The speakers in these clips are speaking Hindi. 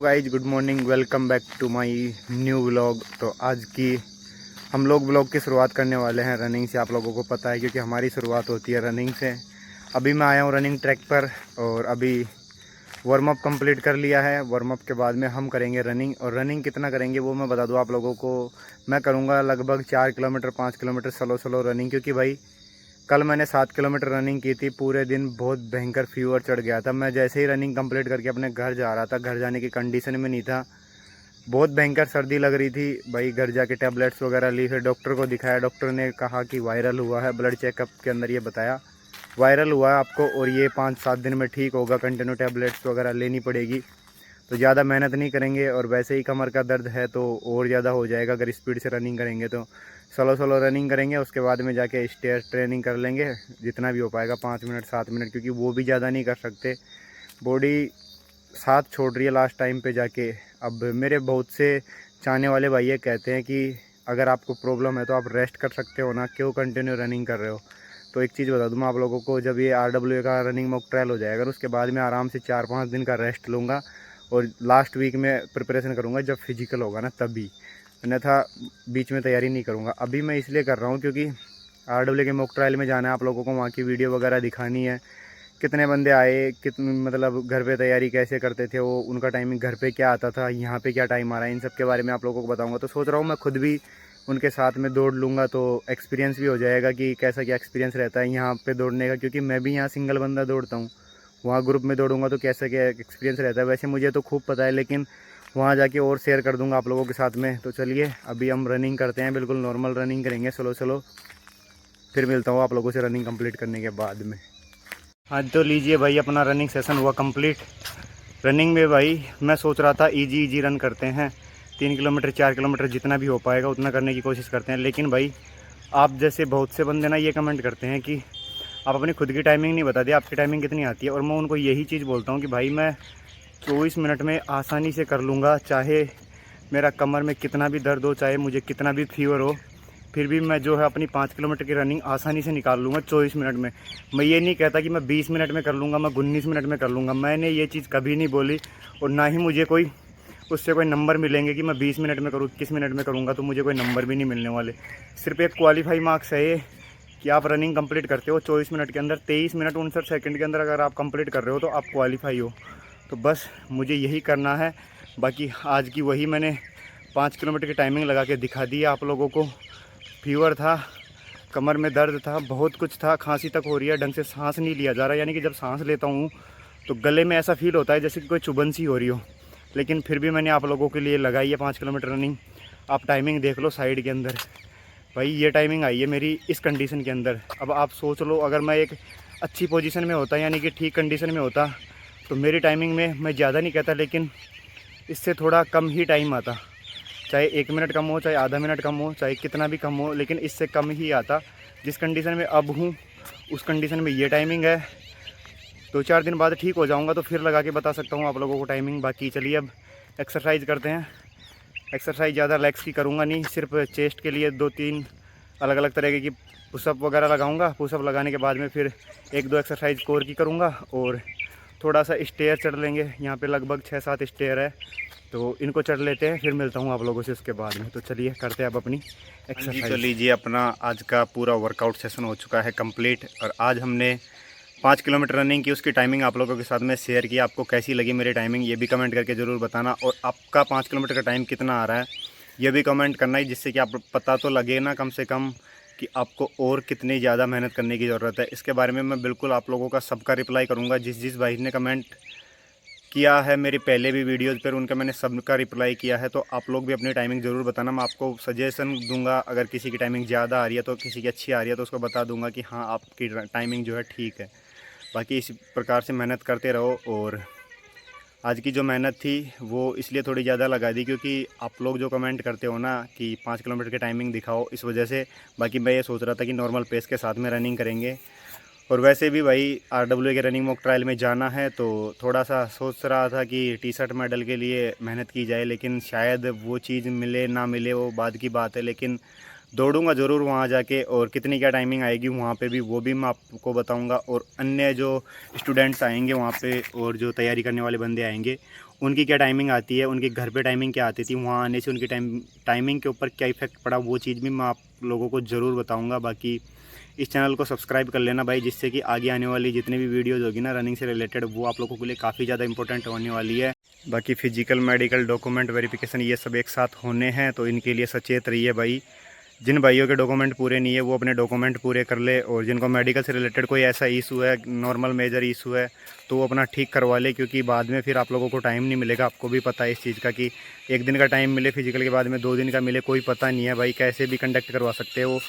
Guys good morning, welcome back to my new vlog. तो आज की हम लोग व्लॉग की शुरुआत करने वाले हैं रनिंग से। आप लोगों को पता है क्योंकि हमारी शुरुआत होती है रनिंग से। अभी मैं आया हूँ रनिंग ट्रैक पर और अभी वार्म अप कंप्लीट कर लिया है। वार्म अप के बाद में हम करेंगे रनिंग, और रनिंग कितना करेंगे वो मैं बता दूँ आप लोगों को। मैं करूँगा लगभग 4 किलोमीटर 5 किलोमीटर स्लो रनिंग, क्योंकि भाई कल मैंने 7 किलोमीटर रनिंग की थी। पूरे दिन बहुत भयंकर फीवर चढ़ गया था। मैं जैसे ही रनिंग कंप्लीट करके अपने घर जा रहा था, घर जाने की कंडीशन में नहीं था। बहुत भयंकर सर्दी लग रही थी भाई। घर जाके टैबलेट्स वगैरह ली, फिर डॉक्टर को दिखाया। डॉक्टर ने कहा कि वायरल हुआ है। ब्लड चेकअप के अंदर ये बताया वायरल हुआ है आपको, और ये 5-7 दिन में ठीक होगा। कंटिन्यू टैबलेट्स वगैरह लेनी पड़ेगी। तो ज़्यादा मेहनत नहीं करेंगे, और वैसे ही कमर का दर्द है तो और ज़्यादा हो जाएगा अगर स्पीड से रनिंग करेंगे। तो स्लो रनिंग करेंगे, उसके बाद में जाके स्टेयर ट्रेनिंग कर लेंगे जितना भी हो पाएगा, 5 मिनट 7 मिनट, क्योंकि वो भी ज़्यादा नहीं कर सकते। बॉडी साथ छोड़ रही है लास्ट टाइम पे जाके। अब मेरे बहुत से चाहने वाले भाई ये कहते हैं कि अगर आपको प्रॉब्लम है तो आप रेस्ट कर सकते हो ना, क्यों कंटिन्यू रनिंग कर रहे हो। तो एक चीज़ बता दूँ मैं आप लोगों को, जब ये RWA का रनिंग मॉक ट्रायल हो जाएगा उसके बाद में आराम से 4-5 दिन का रेस्ट लूँगा, और लास्ट वीक में प्रिपरेशन करूँगा जब फिजिकल होगा ना तभी। अन्यथा बीच में तैयारी नहीं करूँगा। अभी मैं इसलिए कर रहा हूँ क्योंकि RWA के मॉक ट्रायल में जाना है, आप लोगों को वहाँ की वीडियो वगैरह दिखानी है। कितने बंदे आए, कितने मतलब घर पे तैयारी कैसे करते थे वो, उनका टाइमिंग घर पे क्या आता था, यहाँ पे क्या टाइम आ रहा है, इन सब के बारे में आप लोगों को बताऊँगा। तो सोच रहा हूँ मैं खुद भी उनके साथ में दौड़ लूँगा, तो एक्सपीरियंस भी हो जाएगा कि कैसा क्या एक्सपीरियंस रहता है यहाँ पे दौड़ने का। क्योंकि मैं भी यहाँ सिंगल बंदा दौड़ता हूँ, वहाँ ग्रुप में दौड़ूंगा तो कैसा क्या एक्सपीरियंस रहता है। वैसे मुझे तो खूब पता है, लेकिन वहाँ जाके और शेयर कर दूँगा आप लोगों के साथ में। तो चलिए अभी हम रनिंग करते हैं, बिल्कुल नॉर्मल रनिंग करेंगे स्लो। फिर मिलता हूँ आप लोगों से रनिंग कंप्लीट करने के बाद में। हाँ तो लीजिए भाई, अपना रनिंग सेशन हुआ कंप्लीट। रनिंग में भाई मैं सोच रहा था इजी रन करते हैं, 3 किलोमीटर 4 किलोमीटर जितना भी हो पाएगा उतना करने की कोशिश करते हैं। लेकिन भाई आप जैसे बहुत से बंदे ना ये कमेंट करते हैं कि आप अपनी खुद की टाइमिंग नहीं बताते, आपकी टाइमिंग कितनी आती है। और मैं उनको यही चीज़ बोलता हूँ कि भाई मैं 24 मिनट में आसानी से कर लूँगा, चाहे मेरा कमर में कितना भी दर्द हो, चाहे मुझे कितना भी फीवर हो, फिर भी मैं जो है अपनी 5 किलोमीटर की रनिंग आसानी से निकाल लूँगा 24 मिनट में। मैं ये नहीं कहता कि मैं 20 मिनट में कर लूँगा, मैं 19 मिनट में कर लूँगा। मैंने ये चीज़ कभी नहीं बोली, और ना ही मुझे कोई उससे कोई नंबर मिलेंगे कि मैं 20 मिनट में करूँ, 21 मिनट में करूँगा। तो मुझे कोई नंबर भी नहीं मिलने वाले। सिर्फ एक क्वालिफाई मार्क्स है ये कि आप रनिंग कंप्लीट करते हो 24 मिनट के अंदर, 23 मिनट 59 सेकंड के अंदर अगर आप कंप्लीट कर रहे हो तो आप क्वालिफाई हो। तो बस मुझे यही करना है। बाकी आज की वही मैंने 5 किलोमीटर की टाइमिंग लगा के दिखा दी आप लोगों को। फीवर था, कमर में दर्द था, बहुत कुछ था, खांसी तक हो रही है, ढंग से सांस नहीं लिया जा रहा। यानी कि जब सांस लेता हूँ तो गले में ऐसा फील होता है जैसे कि कोई चुभन सी हो रही हो। लेकिन फिर भी मैंने आप लोगों के लिए लगाई है 5 किलोमीटर रनिंग। आप टाइमिंग देख लो साइड के अंदर, भाई ये टाइमिंग आई है मेरी इस कंडीशन के अंदर। अब आप सोच लो, अगर मैं एक अच्छी पोजीशन में होता, यानी कि ठीक कंडीशन में होता, तो मेरी टाइमिंग में मैं ज़्यादा नहीं कहता लेकिन इससे थोड़ा कम ही टाइम आता। चाहे 1 मिनट कम हो, चाहे आधा मिनट कम हो, चाहे कितना भी कम हो, लेकिन इससे कम ही आता। जिस कंडीशन में अब हूँ उस कंडीशन में ये टाइमिंग है। 2-4 दिन बाद ठीक हो जाऊँगा तो फिर लगा के बता सकता हूँ आप लोगों को टाइमिंग। बाकी चलिए अब एक्सरसाइज करते हैं। एक्सरसाइज ज़्यादा लेग्स की करूँगा नहीं, सिर्फ चेस्ट के लिए 2-3 अलग अलग तरीके की पुशअप वगैरह लगाऊंगा। पुशअप लगाने के बाद में फिर 1-2 एक्सरसाइज कोर की करूँगा, और थोड़ा सा स्टेयर चढ़ लेंगे। यहाँ पे लगभग 6-7 स्टेयर है, तो इनको चढ़ लेते हैं। फिर मिलता हूँ आप लोगों से उसके बाद में। तो चलिए करते हैं अब अपनी एक्सरसाइज। तो लीजिए, अपना आज का पूरा वर्कआउट सेशन हो चुका है कंप्लीट, और आज हमने 5 किलोमीटर रनिंग की। उसकी टाइमिंग आप लोगों के साथ में शेयर की। आपको कैसी लगी मेरी टाइमिंग ये भी कमेंट करके ज़रूर बताना, और आपका 5 किलोमीटर का टाइम कितना आ रहा है ये भी कमेंट करना ही, जिससे कि आप पता तो लगे ना कम से कम कि आपको और कितनी ज़्यादा मेहनत करने की ज़रूरत है। इसके बारे में मैं बिल्कुल आप लोगों का सबका रिप्लाई करूँगा। जिस भाई ने कमेंट किया है मेरी पहले भी वीडियोज़ पर, उनका मैंने सबका रिप्लाई किया है। तो आप लोग भी अपनी टाइमिंग ज़रूर बताना, मैं आपको सजेशन दूंगा। अगर किसी की टाइमिंग ज़्यादा आ रही है तो किसी की अच्छी आ रही है तो उसको बता दूंगा कि हाँ आपकी टाइमिंग जो है ठीक है। बाकी इस प्रकार से मेहनत करते रहो। और आज की जो मेहनत थी वो इसलिए थोड़ी ज़्यादा लगा दी क्योंकि आप लोग जो कमेंट करते हो ना कि 5 किलोमीटर की टाइमिंग दिखाओ, इस वजह से। बाकी मैं ये सोच रहा था कि नॉर्मल पेस के साथ में रनिंग करेंगे। और वैसे भी भाई RWA के रनिंग मॉक ट्रायल में जाना है, तो थोड़ा सा सोच रहा था कि टी-शर्ट मेडल के लिए मेहनत की जाए, लेकिन शायद वो चीज़ मिले ना मिले वो बाद की बात है। लेकिन दौड़ूंगा ज़रूर वहाँ जाके, और कितनी क्या टाइमिंग आएगी वहाँ पे भी वो भी मैं आपको बताऊंगा। और अन्य जो स्टूडेंट्स आएंगे वहाँ पे और जो तैयारी करने वाले बंदे आएंगे उनकी क्या टाइमिंग आती है, उनके घर पे टाइमिंग क्या आती थी, वहाँ आने से उनकी टाइमिंग के ऊपर क्या इफ़ेक्ट पड़ा, वो चीज़ भी मैं आप लोगों को ज़रूर बताऊँगा। बाकी इस चैनल को सब्सक्राइब कर लेना भाई, जिससे कि आगे आने वाली जितनी भी वीडियोज़ होगी ना रनिंग से रिलेटेड, वो आप लोगों के लिए काफ़ी ज़्यादा इंपॉर्टेंट होने वाली है। बाकी फ़िज़िकल, मेडिकल, डॉक्यूमेंट वेरिफिकेशन ये सब एक साथ होने हैं, तो इनके लिए सचेत रहिए भाई। जिन भाइयों के डॉक्यूमेंट पूरे नहीं है वो अपने डॉक्यूमेंट पूरे कर ले, और जिनको मेडिकल से रिलेटेड कोई ऐसा इशू है, नॉर्मल मेजर इशू है, तो वो अपना ठीक करवा ले, क्योंकि बाद में फिर आप लोगों को टाइम नहीं मिलेगा। आपको भी पता है इस चीज़ का कि एक दिन का टाइम मिले फिजिकल के, बाद में 2 दिन का मिले, कोई पता नहीं है भाई, कैसे भी कंडक्ट करवा सकते हो।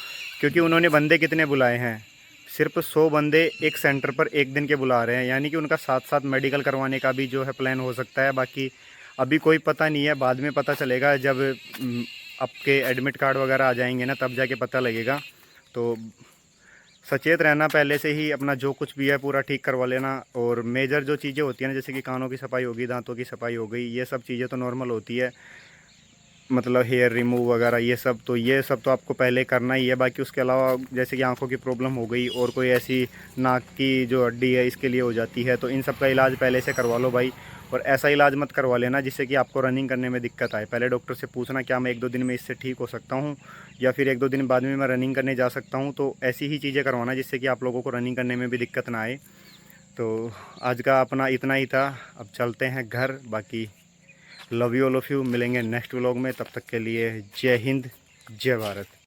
क्योंकि उन्होंने बंदे कितने बुलाए हैं, सिर्फ 100 बंदे एक सेंटर पर एक दिन के बुला रहे हैं, यानी कि उनका साथ साथ मेडिकल करवाने का भी जो है प्लान हो सकता है। बाकी अभी कोई पता नहीं है, बाद में पता चलेगा जब आपके एडमिट कार्ड वगैरह आ जाएंगे ना, तब जाके पता लगेगा। तो सचेत रहना, पहले से ही अपना जो कुछ भी है पूरा ठीक करवा लेना। और मेजर जो चीज़ें होती हैं ना, जैसे कि कानों की सफाई होगी, दांतों की सफाई हो गई, ये सब चीज़ें तो नॉर्मल होती है, मतलब हेयर रिमूव वगैरह ये सब, तो ये सब तो आपको पहले करना ही है। बाकी उसके अलावा जैसे कि आंखों की प्रॉब्लम हो गई, और कोई ऐसी नाक की जो हड्डी है इसके लिए हो जाती है, तो इन सब का इलाज पहले से करवा लो भाई। और ऐसा इलाज मत करवा लेना जिससे कि आपको रनिंग करने में दिक्कत आए। पहले डॉक्टर से पूछना क्या मैं 1-2 दिन में इससे ठीक हो सकता हूँ, या फिर 1-2 दिन बाद में मैं रनिंग करने जा सकता हूँ। तो ऐसी ही चीज़ें करवाना जिससे कि आप लोगों को रनिंग करने में भी दिक्कत ना आए। तो आज का अपना इतना ही था, अब चलते हैं घर। बाकी love you all of you, मिलेंगे नेक्स्ट व्लॉग में, तब तक के लिए जय हिंद, जय भारत।